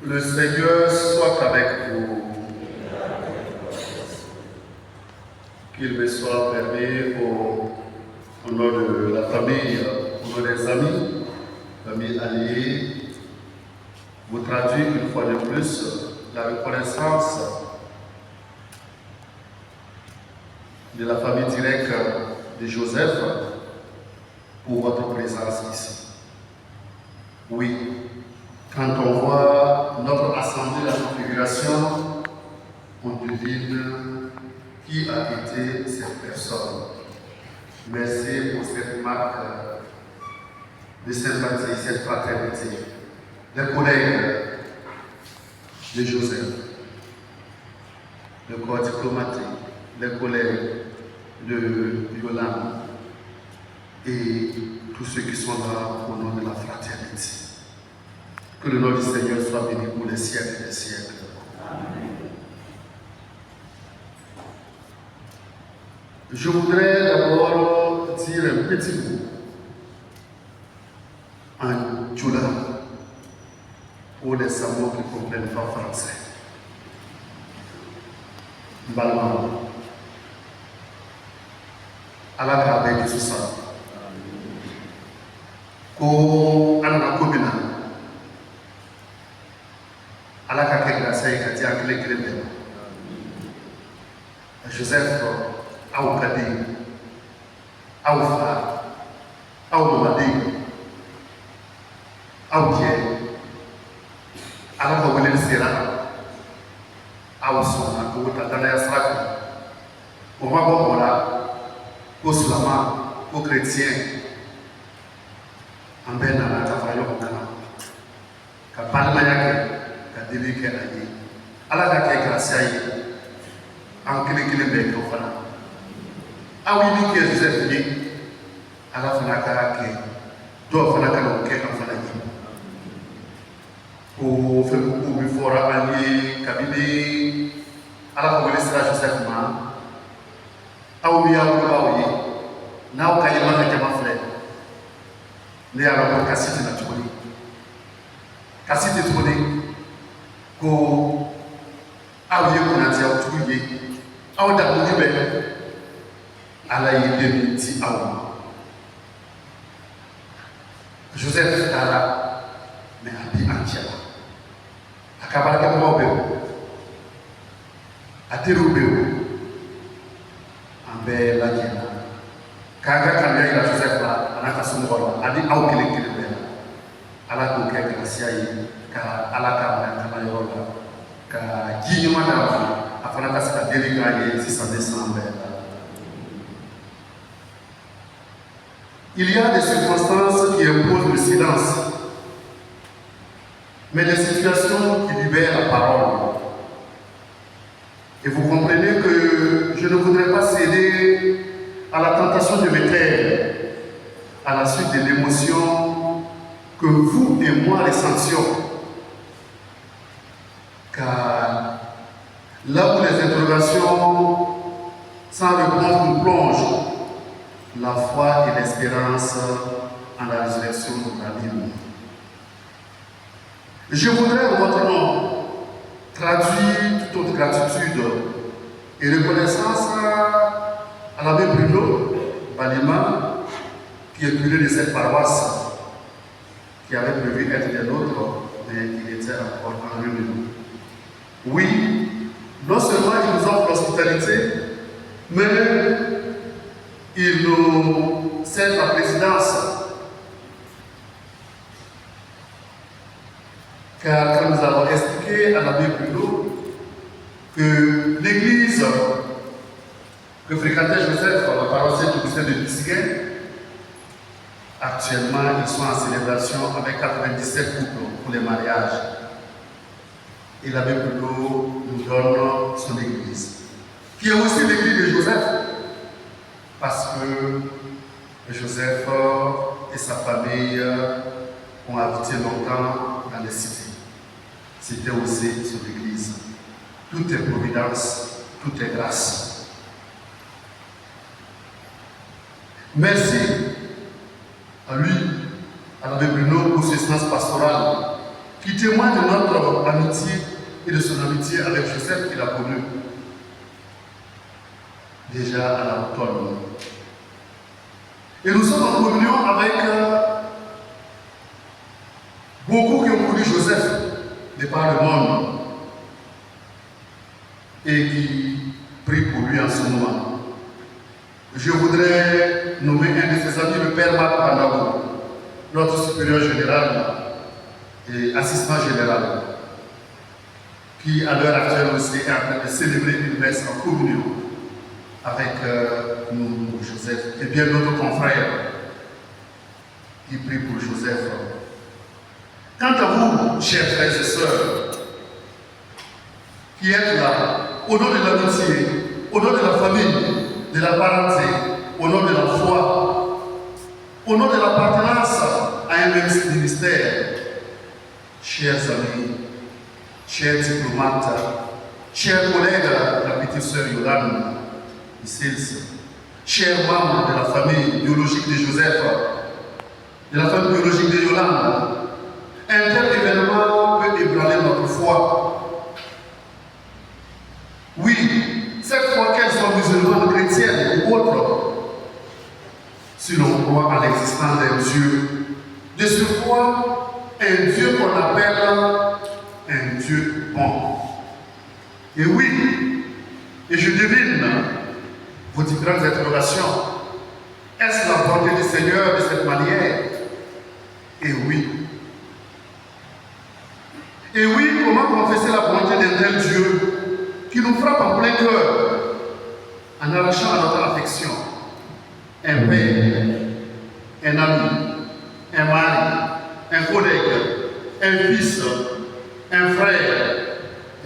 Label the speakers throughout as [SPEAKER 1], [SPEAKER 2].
[SPEAKER 1] Le Seigneur soit avec vous. Qu'il me soit permis au nom de la famille, au nom des amis, famille alliée, vous traduire une fois de plus la reconnaissance de la famille directe de Joseph pour votre présence ici. Oui, quand on voit notre assemblée, la configuration, on devine qui a été cette personne. Merci pour cette marque de sympathie, cette fraternité. Les collègues de Joseph, le corps diplomatique, les collègues de Yolande et tous ceux qui sont là au nom de la fraternité. Que le nom du Seigneur soit béni pour les siècles des siècles. Amen. Je voudrais d'abord dire un petit mot en Tchoula pour les Samots qui ne comprennent pas français. Balma. À la grave de tout ça. Ko anana kobina. À la grave de ça, il y a des clés. Joseph. Au Kadi, au Fa, au Nomadi, au Kie, à la Kawele Sera, au Sona, au Tatana Sraki, au Mabola, au Sulama, au chrétien, en Benana, Tafayo Nana, Kapalmayake, Kadilike Ayi, à la Kake Graciaï, en Kilikilebe Kofana. Ah oui, qui est Joseph dit, à la fin de la caractère, doit faire la caractère en fin de vie. Pour faire beaucoup de fort à manier, cabinet, à la fin de l'histoire Joseph Man, à oublier à oublier, n'a aucun élément de ma fleur, n'est à la cassette de la tournée. Cassette de tournée, qu'au a oublié qu'on a dit à oublier, à oublier, ala yede ti awo Joseph tara me abi antiala akabara ke mo be atiru be ambe la jena kaga kanya ila Joseph la anaka sumu ko adi aw kele be ala ko ke gracia yi ka ala ka ma ka yola ka jinyu mata afana ka sa delika ye 6 décembre. Il y a des circonstances qui imposent le silence, mais des situations qui libèrent la parole. Et vous comprenez que je ne voudrais pas céder à la tentation de me taire à la suite de l'émotion que vous et moi ressentions. Car là où les interrogations sans réponse nous plongent, la foi et l'espérance en la résurrection de la vie. Je voudrais en votre nom traduire toute notre gratitude et reconnaissance à l'abbé Bruno Balima, qui est curé de cette paroisse, qui avait prévu être des nôtres, mais il était encore en lieu de nous. Oui, non seulement il nous offre l'hospitalité, mais il nous cède la présidence, car quand nous avons expliqué à l'abbé Bruno que l'église que fréquentait Joseph, la paroisse du Christ de Bissiguin, actuellement ils sont en célébration avec 97 couples pour les mariages. Et l'abbé Bruno nous donne son église, qui est aussi l'église de Joseph. Parce que Joseph et sa famille ont habité longtemps dans les cités. C'était aussi son église. Tout est providence, tout est grâce. Merci à lui, à l'abbé Bruno, pour ce sens pastoral qui témoigne de notre amitié et de son amitié avec Joseph qu'il a connu déjà à l'automne. Et nous sommes en communion avec beaucoup qui ont connu Joseph de par le monde et qui prient pour lui en ce moment. Je voudrais nommer un de ses amis, le Père Marc Panabo, notre supérieur général et assistant général, qui à l'heure actuelle aussi est en train de célébrer une messe en communion avec nous, Joseph, et bien d'autres confrères qui prient pour Joseph. Quant à vous, chers frères et sœurs, qui êtes là, au nom de l'amitié, au nom de la famille, de la parenté, au nom de la foi, au nom de l'appartenance à un même ministère, chers amis, chers diplomates, chers collègues, la petite sœur Yolande, chers membres de la famille biologique de Joseph, de la famille biologique de Yolande, un tel événement peut ébranler notre foi. Oui, cette foi qu'elles soient musulmanes, chrétiennes ou autres, si l'on croit à l'existence d'un Dieu, de surcroît, un Dieu qu'on appelle un Dieu bon. Et oui, et je devine vos différentes interrogations. Est-ce la volonté du Seigneur de cette manière? Et oui. Et oui, comment confesser la volonté d'un tel Dieu qui nous frappe en plein cœur en arrachant à notre affection un père, un ami, un mari, un collègue, un fils, un frère,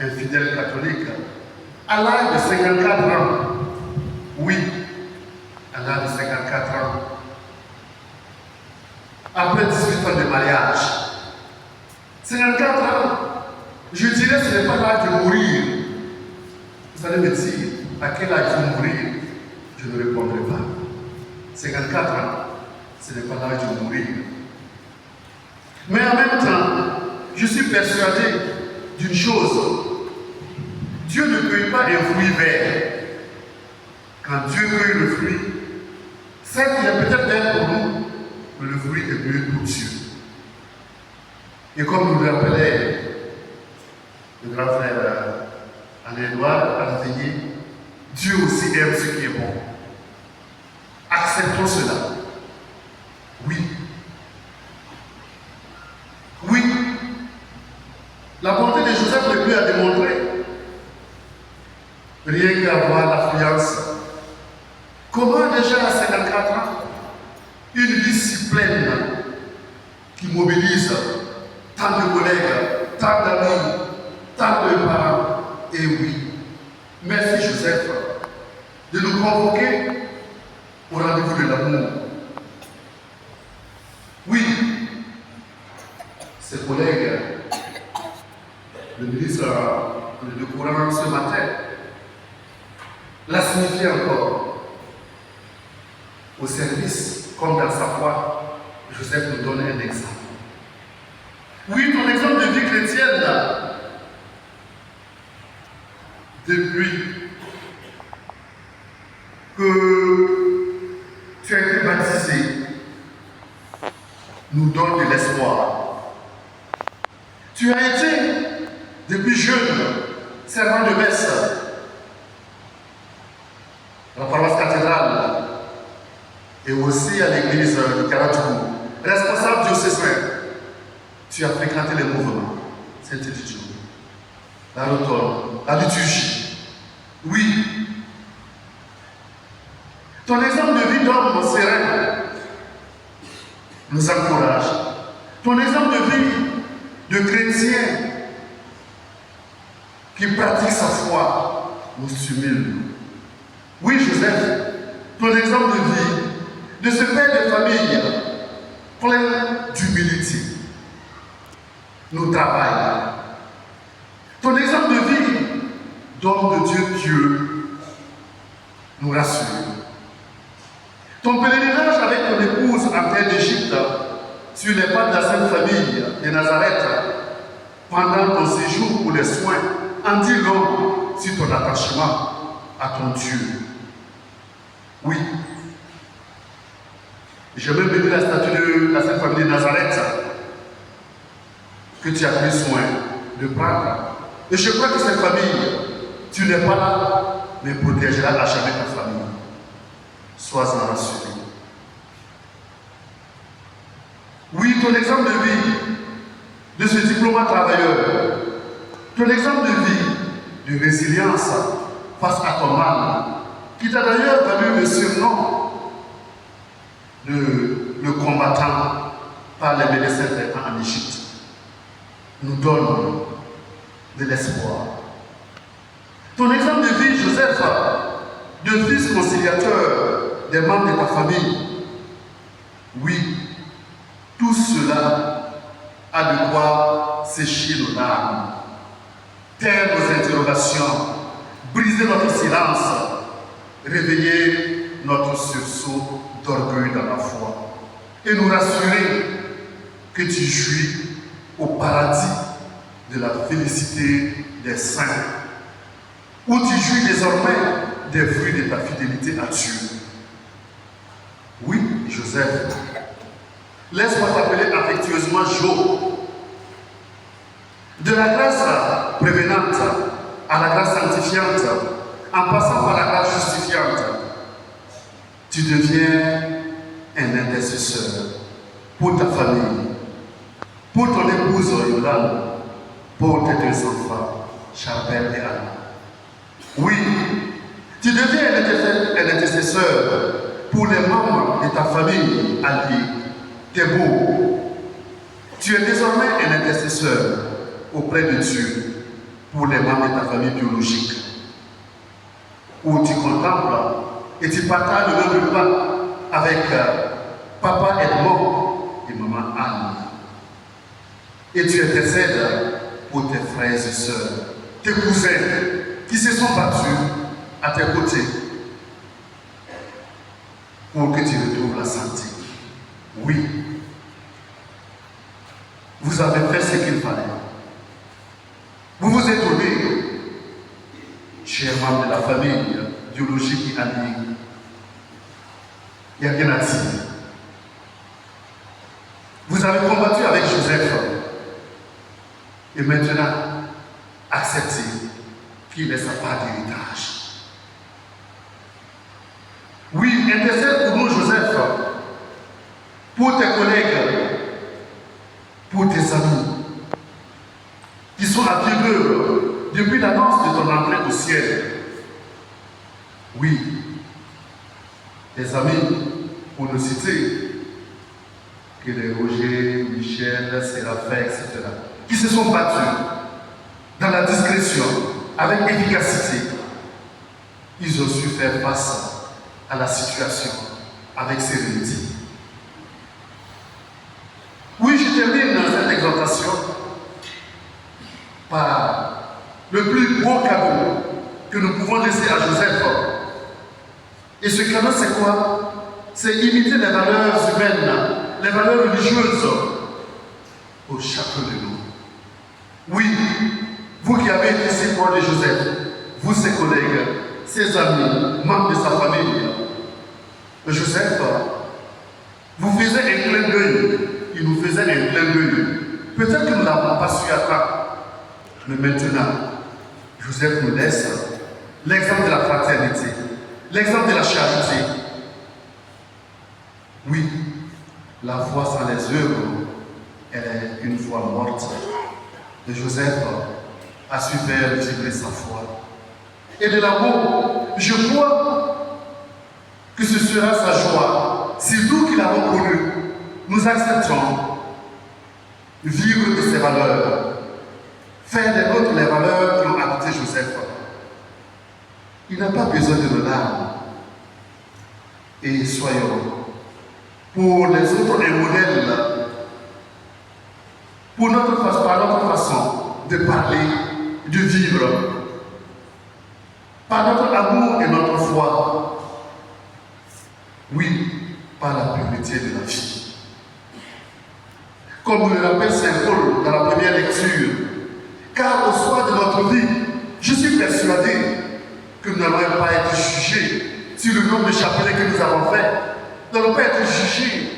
[SPEAKER 1] un fidèle catholique, à l'âge de 54 ans. Oui, à l'âge de 54 ans. Après 18 ans de mariage. 54 ans, je dirais que ce n'est pas l'âge de mourir. Vous allez me dire, à quel âge il faut mourir? Je ne répondrai pas. 54 ans, ce n'est pas l'âge de mourir. Mais en même temps, je suis persuadé d'une chose. Dieu ne cueille pas un fruit vert. Quand Dieu cueille le fruit, certes, il est peut-être vert pour nous, mais le fruit est mieux pour Dieu. Et comme nous le rappelait le grand frère Alain-Édouard à la veillée, Dieu aussi aime ce qui est bon. Acceptons cela. Oui. Oui. La bonté de Joseph n'est plus à démontrer. Rien qu'à voir l'affluence. Comment déjà à 54 ans, une vie si pleine qui mobilise tant de collègues, tant d'amis, tant de parents, et oui, merci Joseph de nous convoquer au rendez-vous de l'amour. Oui, ses collègues, le ministre de courant ce matin, l'a signifié encore. Au service, comme dans sa foi, Joseph nous donne un exemple. Oui, ton exemple de vie chrétienne, là, depuis que tu as été baptisé, nous donne de l'espoir. Tu as été, depuis jeune, servant de messe à la paroisse cathédrale et aussi à l'église de Karatougou, responsable diocésain. Tu as fréquenté les mouvements, Saint-Étienne, la rotonde, la liturgie. Oui. Ton exemple de vie d'homme serein nous encourage. Ton exemple de vie de chrétien qui pratique sa foi nous stimule. Oui, Joseph, ton exemple de vie de ce père de famille plein d'humilité nous travaille. Ton exemple de vie d'homme de Dieu pieux nous rassure. Ton pèlerinage avec ton épouse en terre d'Égypte sur les pas de la Sainte Famille de Nazareth pendant ton séjour pour les soins, en dit long sur ton attachement à ton Dieu. Oui. J'ai même béni la statue de la Sainte Famille de Nazareth que tu as pris soin de prendre. Et je crois que cette famille, tu n'es pas là, mais protégera à jamais ta famille. Sois-en rassuré. Oui, ton exemple de vie de ce diplomate travailleur, ton exemple de vie de résilience face à ton mal, qui t'a d'ailleurs valu le surnom de le combattant par les médecins traitants en Égypte, nous donne de l'espoir. Ton exemple de vie, Joseph, de fils conciliateur des membres de ta famille, oui, tout cela a de quoi sécher nos larmes, taire nos interrogations, briser notre silence, réveiller notre sursaut d'orgueil dans la foi et nous rassurer que tu jouis au paradis de la félicité des saints, où tu jouis désormais des fruits de ta fidélité à Dieu. Oui, Joseph, laisse-moi t'appeler affectueusement Jo. De la grâce prévenante à la grâce sanctifiante, en passant par la grâce justifiante, tu deviens un intercesseur pour ta famille, pour ton épouse Yolande, pour tes deux enfants, Charbel et Anna. Oui, tu deviens un intercesseur pour les membres de ta famille alliée. T'es beau. Tu es désormais un intercesseur auprès de Dieu pour les membres de ta famille biologique, où tu contemples et tu partages le même repas avec papa Edmond et maman Anne. Et tu intercèdes pour tes frères et sœurs, tes cousins qui se sont battus à tes côtés pour que tu retrouves la santé. Oui, vous avez fait ce qu'il fallait. Vous vous étonnez, chers membres de la famille biologique et alliée. Il n'y a rien à dire. Vous avez combattu avec Joseph et maintenant acceptez qu'il ait sa part d'héritage. Oui, intercède pour nous, Joseph, pour tes collègues, pour tes amis, qui sont à pied d'œuvre depuis l'annonce de ton entrée au ciel. Oui, tes amis, pour ne citer que les Roger, Michel, Séraphin, etc., qui se sont battus dans la discrétion, avec efficacité. Ils ont su faire face à la situation avec sérénité. Oui, je termine dans cette exhortation par le plus beau cadeau que nous pouvons laisser à Joseph. Et ce cadeau, c'est quoi? C'est imiter les valeurs humaines, les valeurs religieuses au chacun de nous. Oui, vous qui avez été si proches de Joseph, vous, ses collègues, ses amis, membres de sa famille, Joseph vous faisait un clin d'œil, il nous faisait un clin d'œil. Peut-être que nous n'avons pas su attendre, mais maintenant, Joseph nous laisse l'exemple de la fraternité, l'exemple de la charité. Oui, la foi sans les œuvres, elle est une foi morte. Et Joseph a su faire vibrer sa foi. Et de l'amour, je crois que ce sera sa joie. Si nous qui l'avons connu, nous acceptons vivre de ses valeurs, faire des nôtres les valeurs qui ont habité Joseph. Il n'a pas besoin de nos larmes. Et soyons pour les autres un modèle, pour par notre façon de parler, de vivre, par notre amour et notre foi. Oui, par la pureté de la vie. Comme nous le rappelle Saint Paul dans la première lecture Car au soir de notre vie, je suis persuadé que nous n'allons pas être jugés sur le nombre de chapelets que nous avons fait. Nous n'allons pas être jugés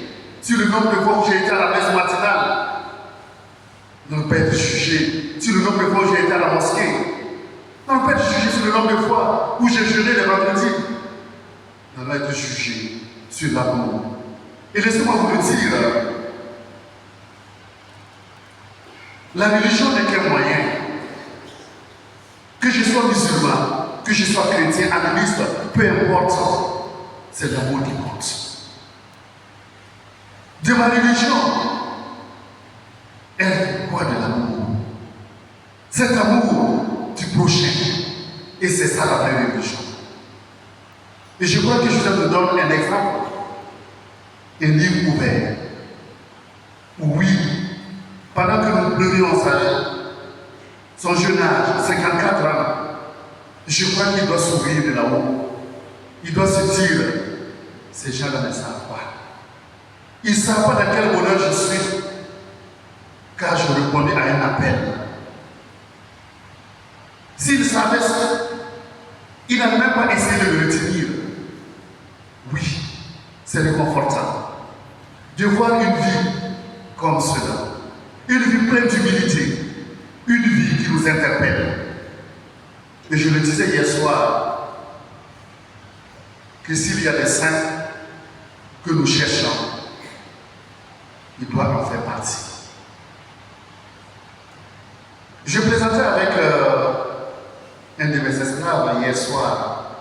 [SPEAKER 1] sur le nombre de fois où j'ai été à la messe matinale. Nous n'allons pas être jugés sur le nombre de fois où j'ai été à la mosquée. Nous n'allons pas être jugés sur le nombre de fois où j'ai jeûné les vendredis. Nous allons être jugés sur l'amour. Et laissez-moi vous le dire, la religion n'est qu'un moyen. Que je sois musulman, que je sois chrétien, animiste, peu importe, c'est l'amour qui compte. De ma religion, elle fait quoi de l'amour? Cet amour du prochain. Et c'est ça la vraie religion. Et je crois que je vous donne un exemple. Un livre ouvert. Oui, pendant que nous pleurions son jeune âge, 54 ans, je crois qu'il doit s'ouvrir de là-haut. Il doit se dire, ces gens-là ne savent pas. Ils ne savent pas dans quel bonheur je suis, car je répondais à un appel. S'ils savaient ça, ils n'avaient même pas essayé de le retenir. Oui, c'est réconfortant de voir une vie comme cela. Une vie pleine d'humilité. Une vie qui nous interpelle. Et je le disais hier soir, que s'il y a des saints que nous cherchons, il doit en faire partie. Je plaisantais avec un de mes esclaves hier soir,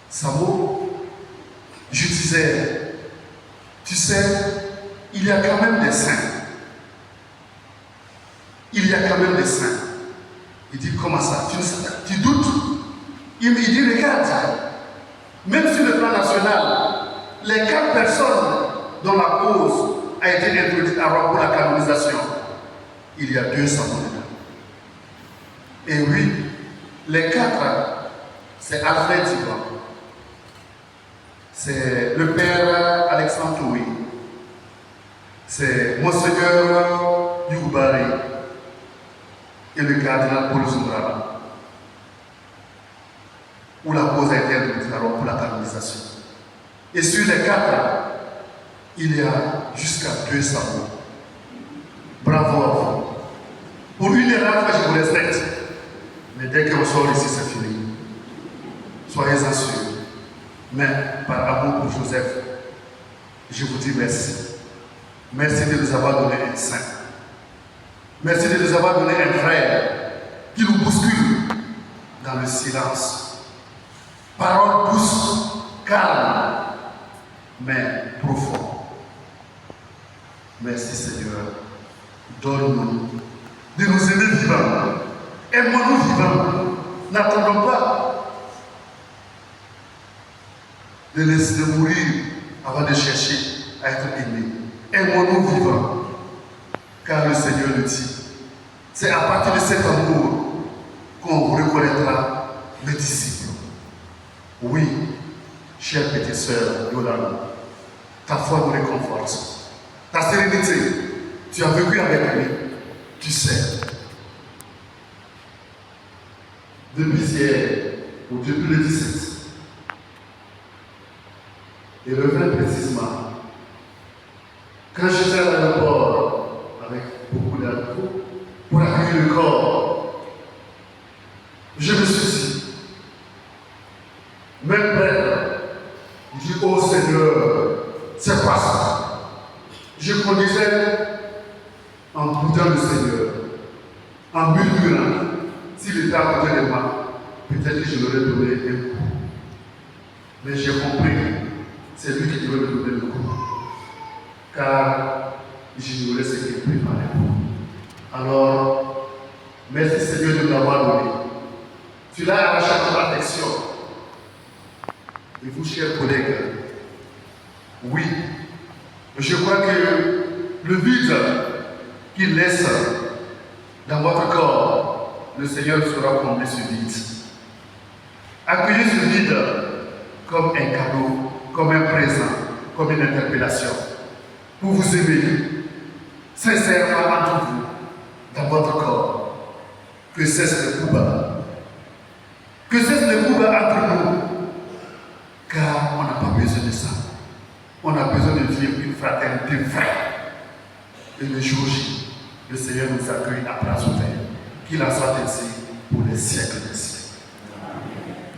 [SPEAKER 1] Samo. Je disais, tu sais, il y a quand même des saints. Il y a quand même des saints. Il dit, comment ça? Tu doutes? Il me dit, regarde, même sur le plan national, les 4 personnes dont la cause a été introduite pour la canonisation, il y a 200 dedans. Et oui, les 4, c'est Alfred Thibault, c'est le père Alexandre Toué, c'est Monseigneur Youbari et le cardinal Paul Zumbrala, où la cause a été introduite pour la canonisation. Et sur les 4, il y a jusqu'à 200 mots. Bravo à vous. Pour une erreur, je vous respecte. Mais dès qu'on sort ici, c'est fini. Soyez-en sûrs. Mais par amour pour Joseph, je vous dis merci. Merci de nous avoir donné un saint. Merci de nous avoir donné un frère qui nous bouscule dans le silence. Parole douce, calme, mais profonde. Merci Seigneur. Donne-nous de nous aimer vivants. Aimons-nous vivants. N'attendons pas de laisser mourir avant de chercher à être aimés. Aimons-nous vivants. Car le Seigneur le dit. C'est à partir de cet amour qu'on reconnaîtra les disciples. Oui, chère petite sœur Yolanda, ta foi nous réconforte. Ta sérénité, tu as vécu avec lui, tu sais. Depuis hier, ou depuis le 17, et le 20 précisément, quand j'étais à l'aéroport avec beaucoup d'amour pour accueillir le corps, je me suis dit, même Père, il dit, oh Seigneur, c'est quoi ça? Je conduisais en boudant le Seigneur, en murmurant, s'il était à côté de moi, peut-être que je l'aurais donné un coup. Mais j'ai compris, c'est lui qui devait me donner le coup. Car j'ignorais ce qu'il préparait. Alors, merci Seigneur de m'avoir donné. Tu l'as arraché à notre affection. Et vous, chers collègues, oui, je crois que le vide qu'il laisse dans votre corps, le Seigneur saura combler ce vide. Accueillez ce vide comme un cadeau, comme un présent, comme une interpellation, pour vous aimer sincèrement entre vous, dans votre corps. cesse le combat. Que cesse le combat entre nous. Car on n'a pas besoin de ça. On a besoin de vivre une fraternité vraie. Et le jour J, le Seigneur nous accueille à place ouverte. Qu'il en soit ainsi pour les siècles des siècles.